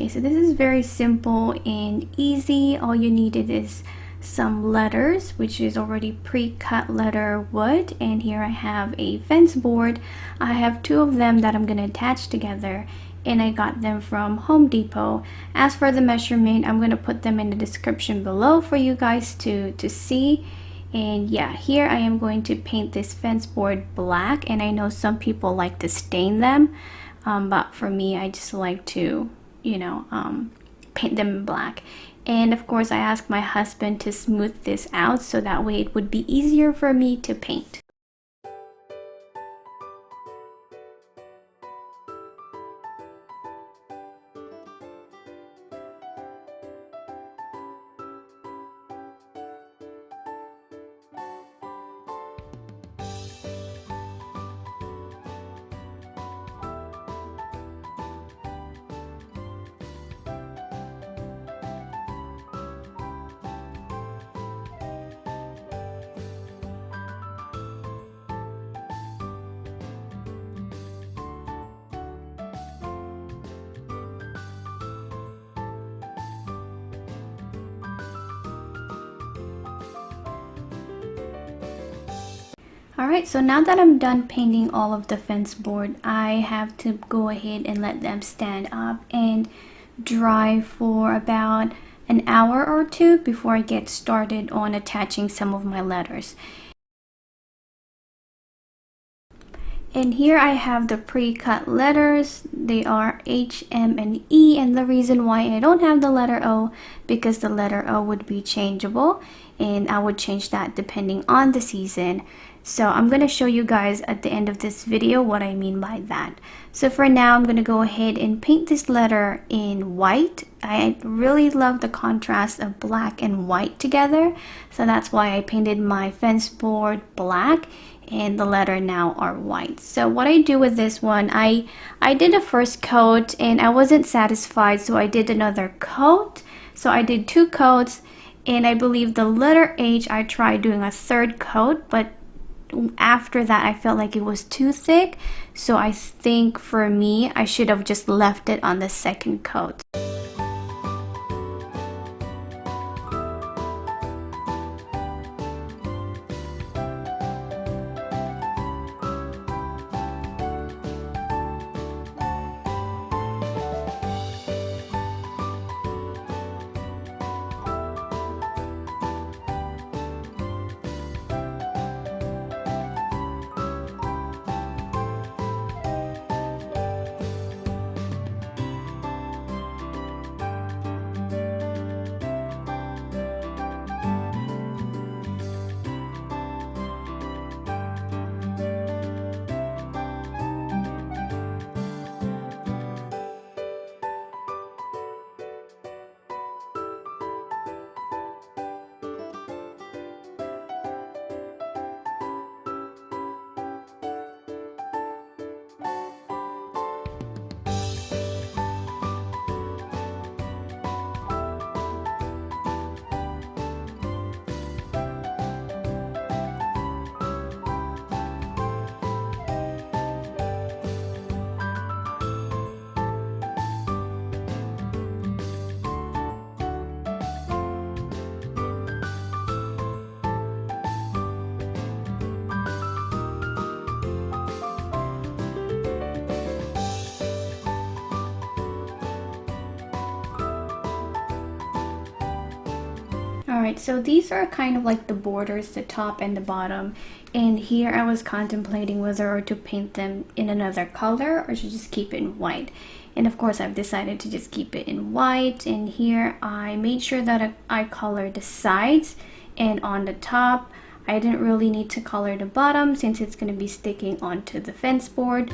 Okay, so this is very simple and easy. All you needed is some letters, which is already pre-cut letter wood, and here I have a fence board. I have two of them that I'm going to attach together, and I got them from Home Depot. As for the measurement, I'm going to put them in the description below for you guys to see. And yeah, here I am going to paint this fence board black, and I know some people like to stain them, but for me, I just like to, paint them black. And of course, I asked my husband to smooth this out so that way it would be easier for me to paint. Alright, so now that I'm done painting all of the fence board, I have to go ahead and let them stand up and dry for about an hour or two before I get started on attaching some of my letters. And here I have the pre-cut letters. They are H, M, and E, and the reason why I don't have the letter O, because the letter O would be changeable, and I would change that depending on the season. So I'm going to show you guys at the end of this video what I mean by that. So for now, I'm going to go ahead and paint this letter in white. I really love the contrast of black and white together, so that's why I painted my fence board black and the letter now are white. So what I do with this one, I did a first coat and I wasn't satisfied, so I did another coat. So I did two coats, and I believe the letter H I tried doing a third coat, but after that I felt like it was too thick, so I think for me I should have just left it on the second coat. Alright, so these are kind of like the borders, the top and the bottom, and here I was contemplating whether to paint them in another color or to just keep it in white. And of course I've decided to just keep it in white, and here I made sure that I colored the sides, and on the top I didn't really need to color the bottom since it's going to be sticking onto the fence board.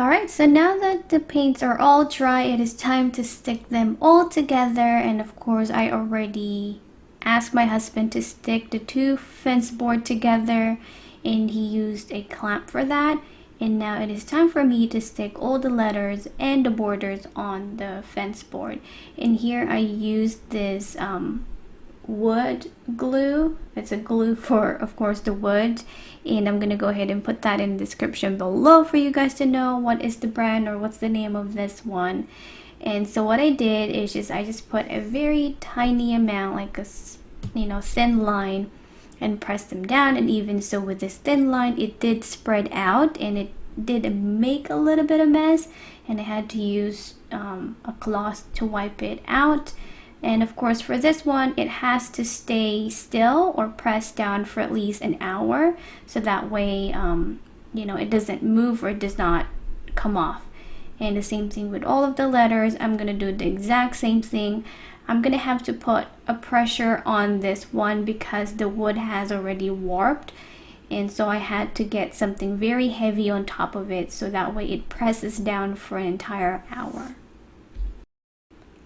Alright, so now that the paints are all dry, it is time to stick them all together. And of course, I already asked my husband to stick the two fence board together, and he used a clamp for that. And now it is time for me to stick all the letters and the borders on the fence board. And here I used this wood glue. It's a glue for, of course, the wood, and I'm gonna go ahead and put that in the description below for you guys to know what is the brand or what's the name of this one. And so what I did is I just put a very tiny amount, like a thin line, and pressed them down. And even so, with this thin line, it did spread out and it did make a little bit of mess, and I had to use a cloth to wipe it out. And of course, for this one, it has to stay still or pressed down for at least an hour, so that way it doesn't move or it does not come off. And the same thing with all of the letters. I'm gonna do the exact same thing. I'm gonna have to put a pressure on this one because the wood has already warped, and so I had to get something very heavy on top of it so that way it presses down for an entire hour.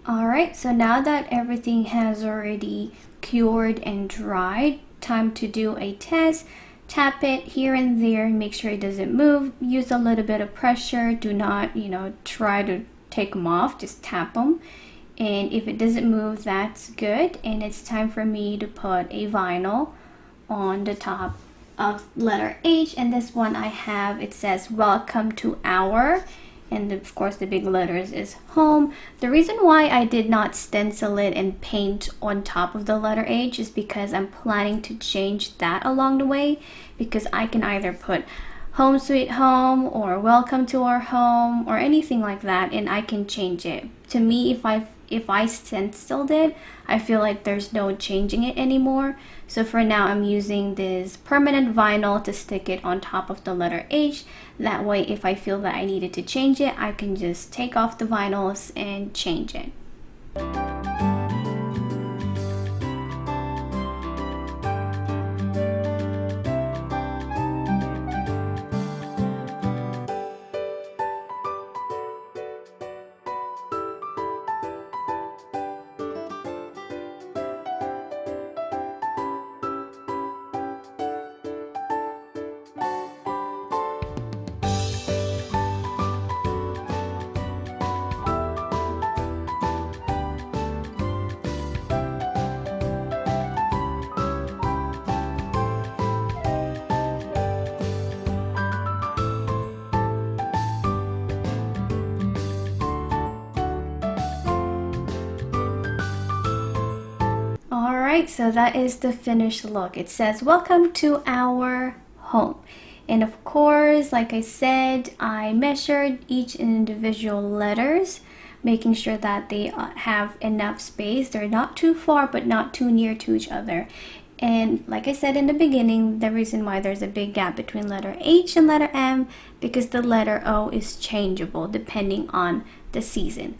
Alright, so now that everything has already cured and dried, time to do a test. Tap it here and there, make sure it doesn't move. Use a little bit of pressure. Do not, try to take them off, just tap them. And if it doesn't move, that's good. And it's time for me to put a vinyl on the top of letter H. And this one I have, it says welcome to our, and of course the big letters is home. The reason why I did not stencil it and paint on top of the letter H is because I'm planning to change that along the way, because I can either put home sweet home or welcome to our home or anything like that, and I can change it. To me, if I stenciled it, I feel like there's no changing it anymore. So for now, I'm using this permanent vinyl to stick it on top of the letter H. That way, if I feel that I needed to change it, I can just take off the vinyls and change it. Alright, so that is the finished look. It says welcome to our home. And of course, like I said, I measured each individual letters, making sure that they have enough space. They're not too far but not too near to each other. And like I said in the beginning, the reason why there's a big gap between letter H and letter M, because the letter O is changeable depending on the season.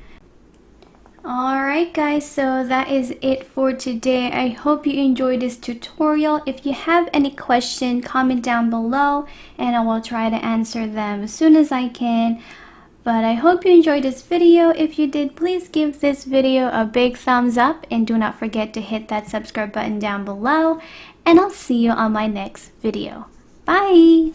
Alright guys, so that is it for today. I hope you enjoyed this tutorial. If you have any question, comment down below and I will try to answer them as soon as I can. But I hope you enjoyed this video. If you did, please give this video a big thumbs up and do not forget to hit that subscribe button down below. And I'll see you on my next video. Bye!